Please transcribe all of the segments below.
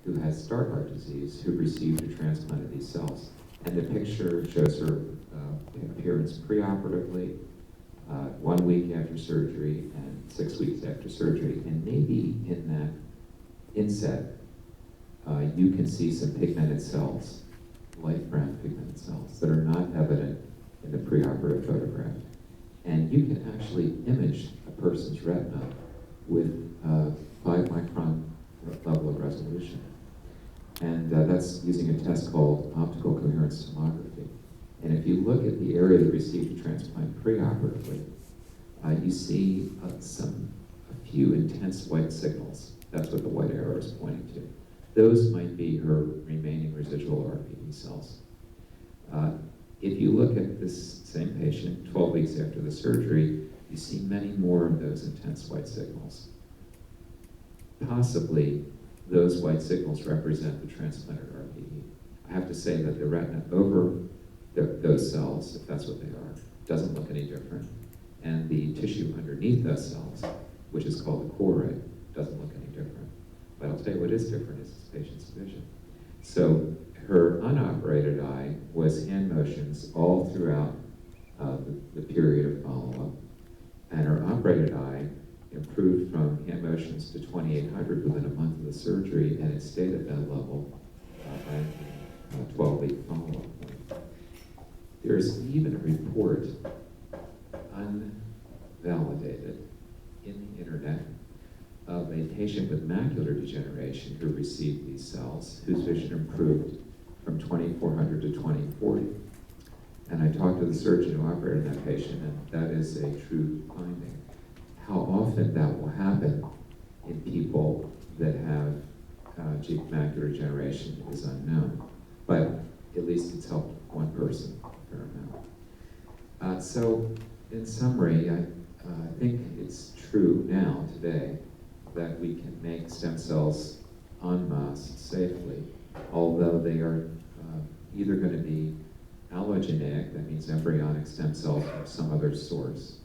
who has Stargardt disease who received a transplant of these cells. And the picture shows her appearance preoperatively, 1 week after surgery, and 6 weeks after surgery. And maybe in that inset, you can see some pigmented cells, light brown pigmented cells, that are not evident in the preoperative photograph. And you can actually image a person's retina with 5-micron level of resolution. And that's using a test called optical coherence tomography. And if you look at the area that received a transplant preoperatively, you see a few intense white signals. That's what the white arrow is pointing to. Those might be her remaining residual RPE cells. If you look at this same patient 12 weeks after the surgery, you see many more of those intense white signals. Possibly, those white signals represent the transplanted RPE. I have to say that the retina over those cells, if that's what they are, doesn't look any different. And the tissue underneath those cells, which is called the choroid, doesn't look any different. But I'll tell you what is different is this patient's vision. So her unoperated eye was hand motions all throughout the period of follow-up. And her operated eye improved from hand motions to 2800 within a month of the surgery, and it stayed at that level at a 12-week follow-up point. There's even a report, unvalidated, in the internet of a patient with macular degeneration who received these cells, whose vision improved from 2400 to 2040. And I talked to the surgeon who operated that patient, and that is a true finding. How often that will happen in people that have macular degeneration is unknown, but at least it's helped one person a fair amount. So, in summary, I think it's true now, today, that we can make stem cells en masse safely, although they are either going to be allogeneic, that means embryonic stem cells from some other source,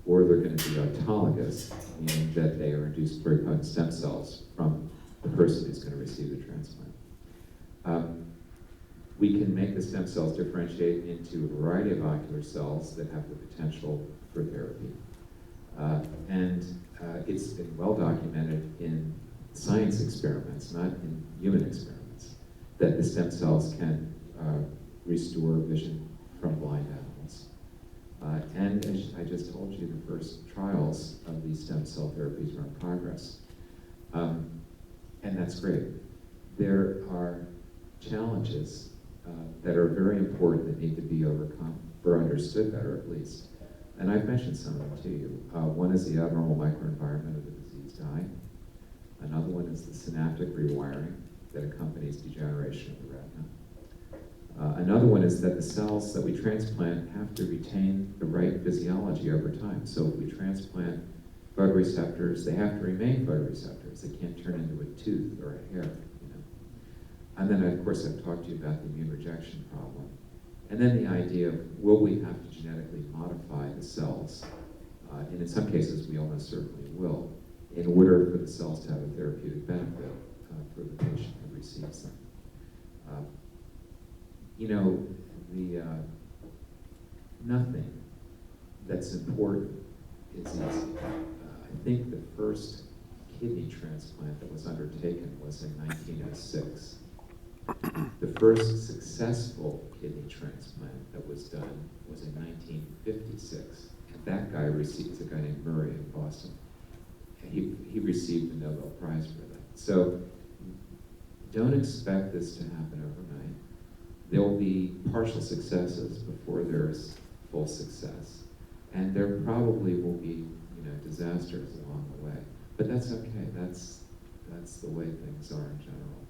or they're going to be autologous, meaning that they are induced pluripotent stem cells from the person who's going to receive the transplant. We can make the stem cells differentiate into a variety of ocular cells that have the potential for therapy. It's been well documented in science experiments, not in human experiments, that the stem cells can restore vision from blind animals. And as I just told you, the first trials of these stem cell therapies are in progress. And that's great. There are challenges that are very important that need to be overcome, or understood better at least. And I've mentioned some of them to you. One is the abnormal microenvironment of the diseased eye. Another one is the synaptic rewiring that accompanies degeneration of the retina. Another one is that the cells that we transplant have to retain the right physiology over time. So if we transplant photoreceptors, they have to remain photoreceptors. They can't turn into a tooth or a hair, you know. And then, of course, I've talked to you about the immune rejection problem. And then the idea of, will we have to genetically modify the cells? And in some cases, we almost certainly will, in order for the cells to have a therapeutic benefit for the patient who receives them. You know, nothing that's important is easy. I think the first kidney transplant that was undertaken was in 1906. The first successful kidney transplant that was done was in 1956. And that guy received, a guy named Murray in Boston. He received the Nobel Prize for that. So don't expect this to happen overnight. There will be partial successes before there's full success. And there probably will be, disasters along the way. But that's okay. That's the way things are in general.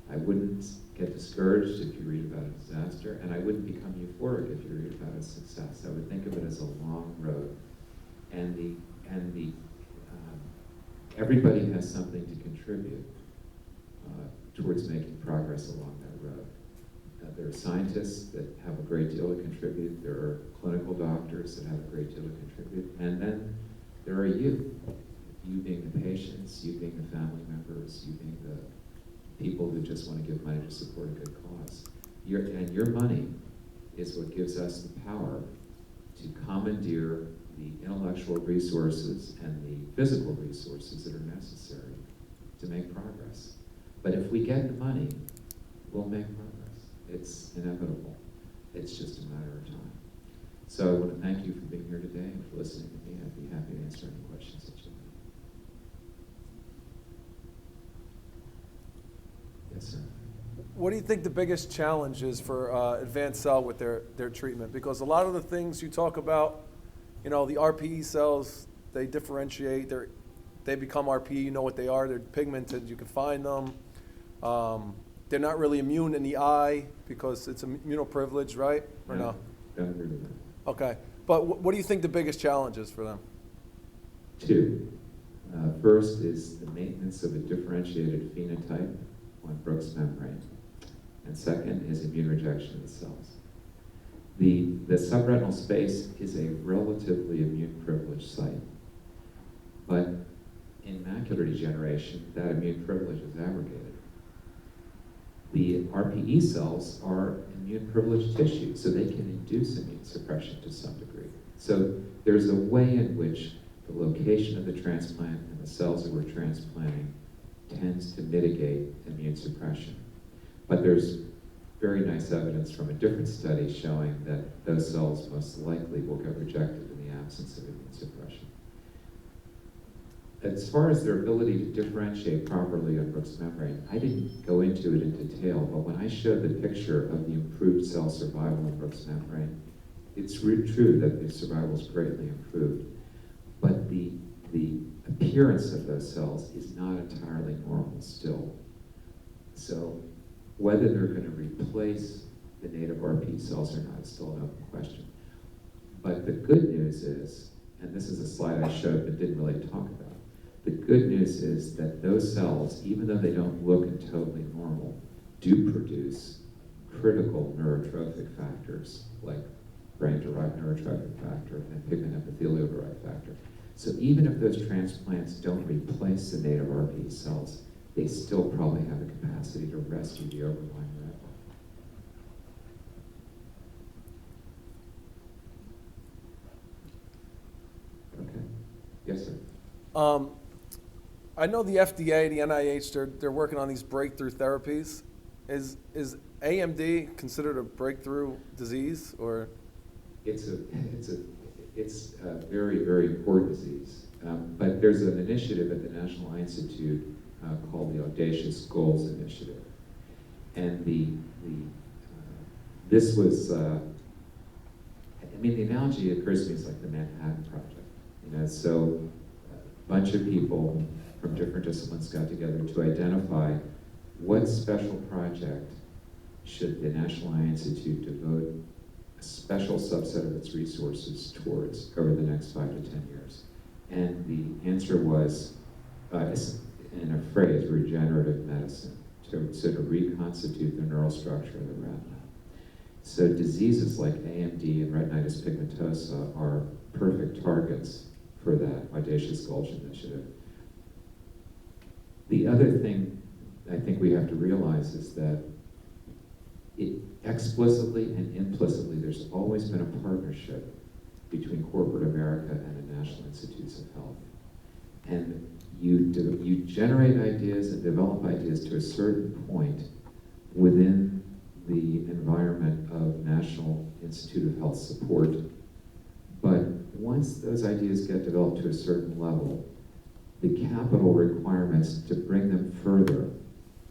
I wouldn't get discouraged if you read about a disaster, and I wouldn't become euphoric if you read about a success. I would think of it as a long road, and everybody has something to contribute towards making progress along that road. There are scientists that have a great deal to contribute. There are clinical doctors that have a great deal to contribute, and then there are you being the patients, you being the family members, you being the people who just want to give money to support a good cause. Your money is what gives us the power to commandeer the intellectual resources and the physical resources that are necessary to make progress. But if we get the money, we'll make progress. It's inevitable. It's just a matter of time. So I want to thank you for being here today and for listening to me. I'd be happy to answer any questions that you have. Yes, sir. What do you think the biggest challenge is for advanced cell with their treatment? Because a lot of the things you talk about, the RPE cells, they differentiate, they become RPE, you know what they are, they're pigmented, you can find them. They're not really immune in the eye because it's immunoprivileged, right? Or no? Don't agree with that. Okay. But what do you think the biggest challenge is for them? Two. First is the maintenance of a differentiated phenotype on Brooks membrane. And second is immune rejection of the cells. The subretinal space is a relatively immune-privileged site. But in macular degeneration, that immune privilege is abrogated. The RPE cells are immune-privileged tissue, so they can induce immune suppression to some degree. So there's a way in which the location of the transplant and the cells that we're transplanting tends to mitigate immune suppression. But there's very nice evidence from a different study showing that those cells most likely will get rejected in the absence of immune suppression. As far as their ability to differentiate properly on Brooks membrane, I didn't go into it in detail, but when I showed the picture of the improved cell survival in Brooks membrane, it's true that the survival is greatly improved, but the appearance of those cells is not entirely normal still. So whether they're going to replace the native RPE cells or not is still an open question. But the good news is, and this is a slide I showed but didn't really talk about, the good news is that those cells, even though they don't look totally normal, do produce critical neurotrophic factors like brain-derived neurotrophic factor and pigment epithelial-derived factor. So even if those transplants don't replace the native RPE cells, they still probably have the capacity to rescue the overlying retina. Okay. Yes, sir. I know the FDA, the NIH, they're working on these breakthrough therapies. Is AMD considered a breakthrough disease, or? It's a very, very important disease. But there's an initiative at the National Eye Institute called the Audacious Goals Initiative. And this was, the analogy that occurs to me is like the Manhattan Project. So a bunch of people from different disciplines got together to identify what special project should the National Eye Institute devote a special subset of its resources towards over the next 5 to 10 years. And the answer was, in a phrase, regenerative medicine, to sort of reconstitute the neural structure of the retina. So diseases like AMD and retinitis pigmentosa are perfect targets for that Audacious Goals Initiative. The other thing I think we have to realize is that explicitly and implicitly, there's always been a partnership between corporate America and the National Institutes of Health. And you generate ideas and develop ideas to a certain point within the environment of National Institute of Health support. But once those ideas get developed to a certain level, the capital requirements to bring them further,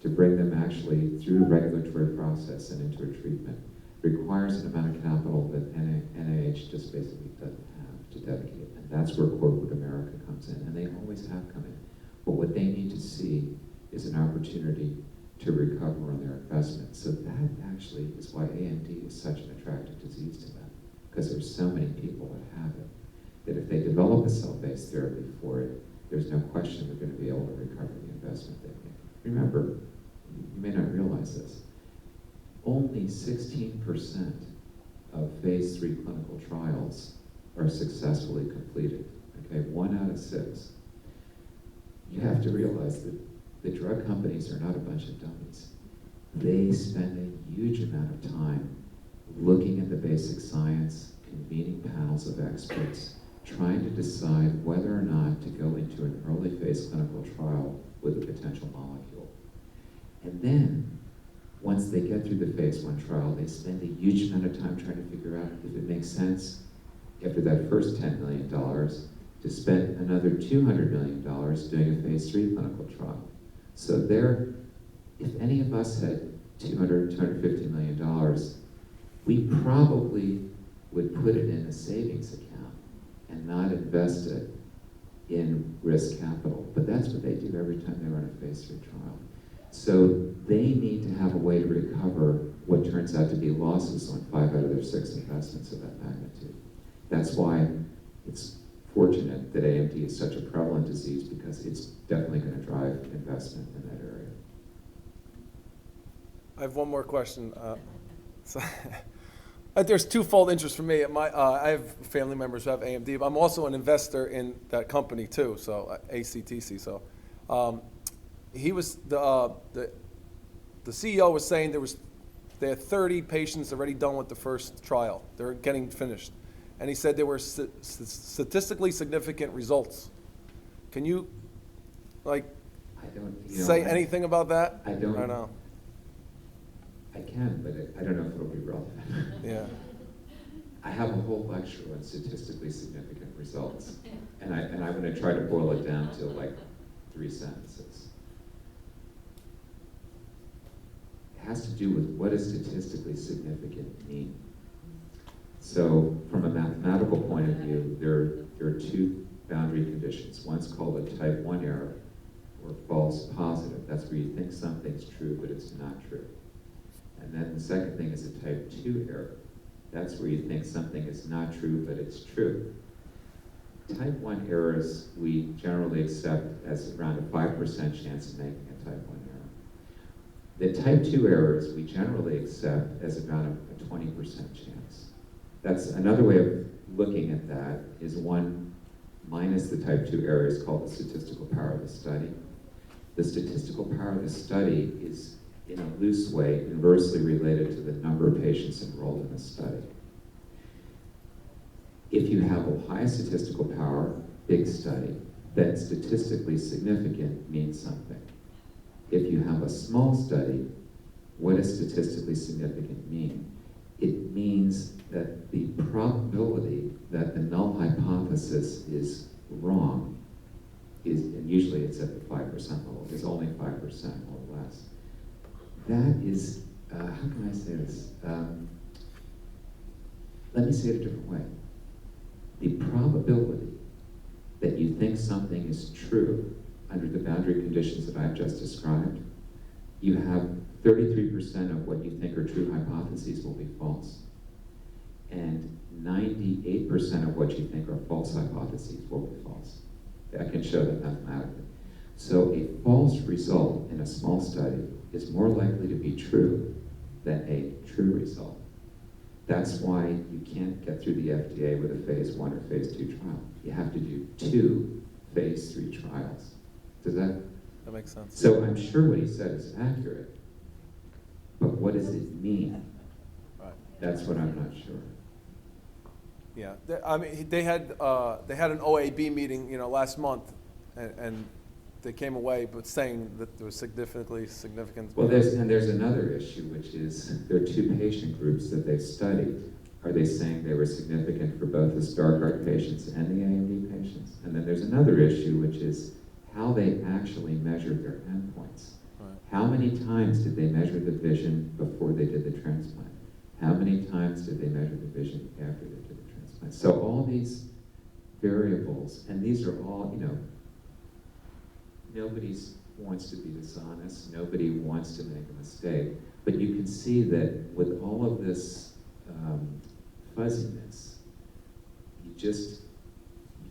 to bring them actually through the regulatory process and into a treatment, requires an amount of capital that NIH just basically doesn't have to dedicate. And that's where corporate America comes in, and they always have come in. But what they need to see is an opportunity to recover on their investment. So that actually is why AMD is such an attractive disease to them, because there's so many people that have it, that if they develop a cell-based therapy for it, there's no question they're going to be able to recover the investment they make. Remember, you may not realize this, only 16% of phase 3 clinical trials are successfully completed, okay? 1 out of 6. You have to realize that the drug companies are not a bunch of dummies. They spend a huge amount of time looking at the basic science, convening panels of experts, trying to decide whether or not to go into an early phase clinical trial with a potential molecule. And then, once they get through the phase 1 trial, they spend a huge amount of time trying to figure out if it makes sense, after that first $10 million, to spend another $200 million doing a phase 3 clinical trial. So there, if any of us had $250 million, we probably would put it in a savings account and not invest it in risk capital. But that's what they do every time they run a phase 3 trial. So they need to have a way to recover what turns out to be losses on 5 out of their 6 investments of that magnitude. That's why it's fortunate that AMD is such a prevalent disease, because it's definitely going to drive investment in that area. I have one more question. There's twofold interest for me. I have family members who have AMD, but I'm also an investor in that company too, so ACTC. So he was the CEO was saying they had 30 patients already done with the first trial. They're getting finished, and he said there were statistically significant results. Can you say anything about that? I don't. I know. I can, but I don't know if it'll be relevant. Yeah. I have a whole lecture on statistically significant results, and I'm going to try to boil it down to like 3 sentences. It has to do with what does statistically significant mean. So from a mathematical point of view, there are 2 boundary conditions. One's called a type 1 error, or false positive. That's where you think something's true, but it's not true. And then the second thing is a type 2 error. That's where you think something is not true, but it's true. Type 1 errors we generally accept as around a 5% chance of making a type 1 error. The type 2 errors we generally accept as around a 20% chance. That's another way of looking at that is 1 minus the type 2 error is called the statistical power of the study. The statistical power of the study is, in a loose way, inversely related to the number of patients enrolled in the study. If you have a high statistical power, big study, then statistically significant means something. If you have a small study, what does statistically significant mean? It means that the probability that the null hypothesis is wrong is, and usually it's at the 5% level, is only 5% or less. That is, how can I say this? Let me say it a different way. The probability that you think something is true under the boundary conditions that I've just described, you have 33% of what you think are true hypotheses will be false. And 98% of what you think are false hypotheses will be false. I can show that mathematically. So a false result in a small study is more likely to be true than a true result. That's why you can't get through the FDA with a phase 1 or phase 2 trial. You have to do 2 phase 3 trials. Does that? That makes sense. So I'm sure what he said is accurate, but what does it mean? Right. That's what I'm not sure. Yeah, I mean, they had an OAB meeting, last month, and they came away, but saying that there was significant. Well, there's another issue, which is there are 2 patient groups that they've studied. Are they saying they were significant for both the Stargardt patients and the AMD patients? And then there's another issue, which is how they actually measured their endpoints. Right. How many times did they measure the vision before they did the transplant? How many times did they measure the vision after they did the transplant? So all these variables, and these are all, nobody wants to be dishonest, nobody wants to make a mistake, but you can see that with all of this fuzziness, you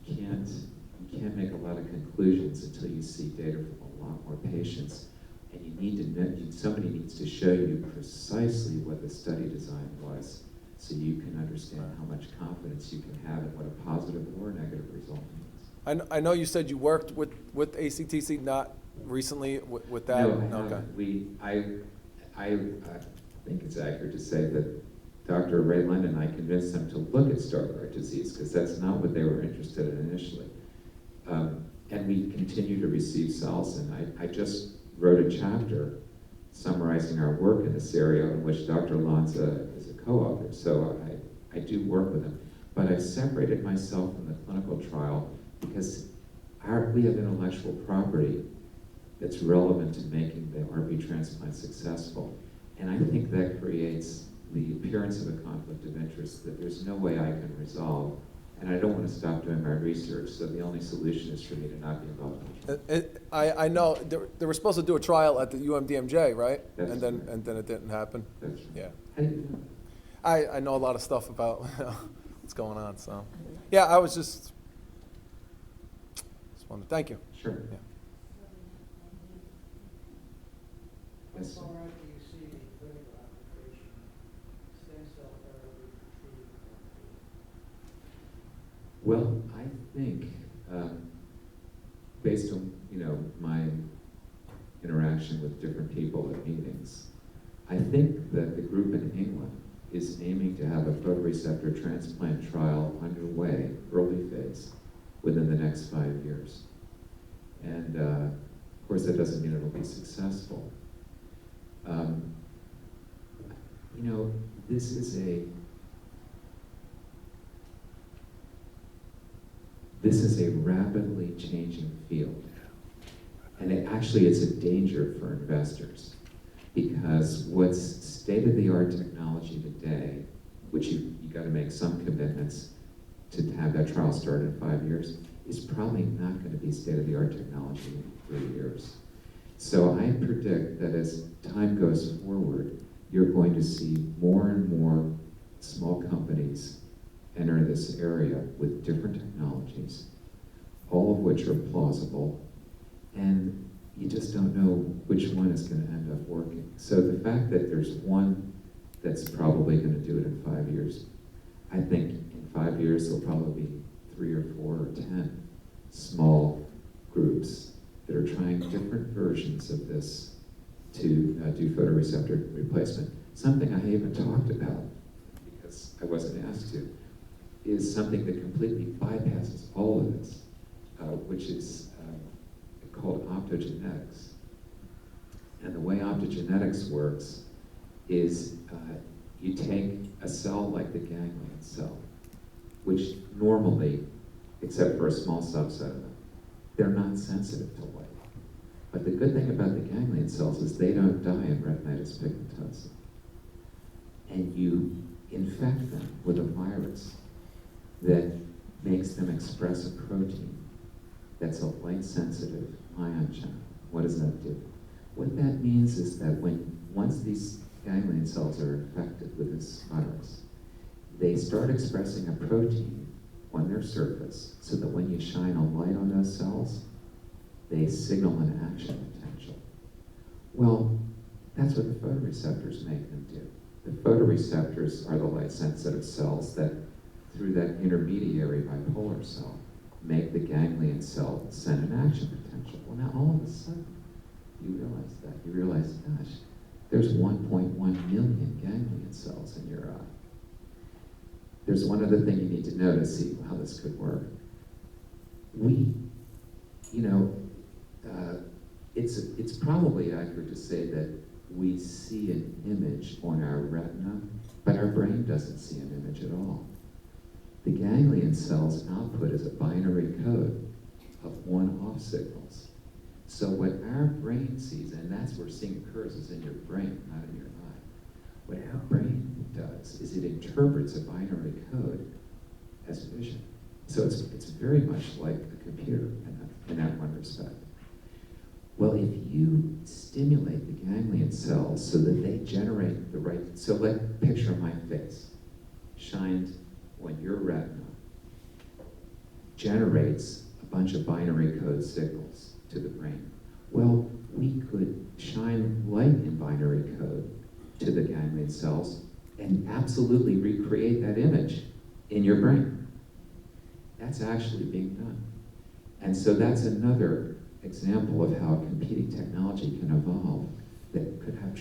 can't make a lot of conclusions until you see data from a lot more patients, and you need to know, somebody needs to show you precisely what the study design was, so you can understand how much confidence you can have in what a positive or negative result means. I know you said you worked with ACTC, not recently with that? No, I Okay. haven't. I think it's accurate to say that Dr. Ray Lund and I convinced them to look at Stargardt disease, because that's not what they were interested in initially. And we continue to receive cells, and I just wrote a chapter summarizing our work in this area, in which Dr. Lanza is a co-author, so I do work with him. But I've separated myself from the clinical trial because we have intellectual property that's relevant to making the RB transplant successful. And I think that creates the appearance of a conflict of interest that there's no way I can resolve. And I don't want to stop doing my research, so the only solution is for me to not be involved in the trial. I know they were supposed to do a trial at the UMDMJ, right? That's and then right. and then it didn't happen. That's right. Yeah. How do you know? I know a lot of stuff about what's going on. So, yeah, I was just wondering. Thank you. Sure. Yeah. Yes, sir. How far out do you see the clinical application of stem cell therapy for treating RP? Well, I think, based on my interaction with different people at meetings, I think that the group in England is aiming to have a photoreceptor transplant trial underway, early phase, within the next 5 years. And of course, that doesn't mean it'll be successful. This is a rapidly changing field. And it's a danger for investors, because what's state-of-the-art technology today, which you got to make some commitments to have that trial start in 5 years, is probably not going to be state-of-the-art technology in 3 years. So I predict that as time goes forward, you're going to see more and more small companies enter this area with different technologies, all of which are plausible, and you just don't know which one is going to end up working. So the fact that there's one that's probably going to do it in 5 years, I think in 5 years there'll probably be 3 or 4 or 10 small groups that are trying different versions of this to do photoreceptor replacement. Something I haven't talked about, because I wasn't asked to, is something that completely bypasses all of this, which is called optogenetics. And the way optogenetics works is you take a cell like the ganglion cell, which normally, except for a small subset of them, they're not sensitive to light. But the good thing about the ganglion cells is they don't die in retinitis pigmentosa. And you infect them with a virus that makes them express a protein that's a light-sensitive ion channel. What does that do? What that means is that once these ganglion cells are infected with this virus, they start expressing a protein on their surface, so that when you shine a light on those cells, they signal an action potential. Well, that's what the photoreceptors make them do. The photoreceptors are the light-sensitive cells that, through that intermediary bipolar cell, make the ganglion cell send an action potential. Well, now all of a sudden, you realize that. You realize, gosh, there's 1.1 million ganglion cells in your eye. There's one other thing you need to know to see how this could work. It's probably accurate to say that we see an image on our retina, but our brain doesn't see an image at all. The ganglion cell's output is a binary code of on-off signals. So what our brain sees, and that's where seeing occurs, is in your brain, not in your eye. What our brain does is it interprets a binary code as vision. So it's very much like a computer in that one respect. Well, if you stimulate the ganglion cells so that they generate the right, so like picture my face, shined on your retina, generates a bunch of binary code signals to the brain. Well, we could shine light in binary code to the ganglion cells and absolutely recreate that image in your brain. That's actually being done. And so that's another example of how competing technology can evolve that could have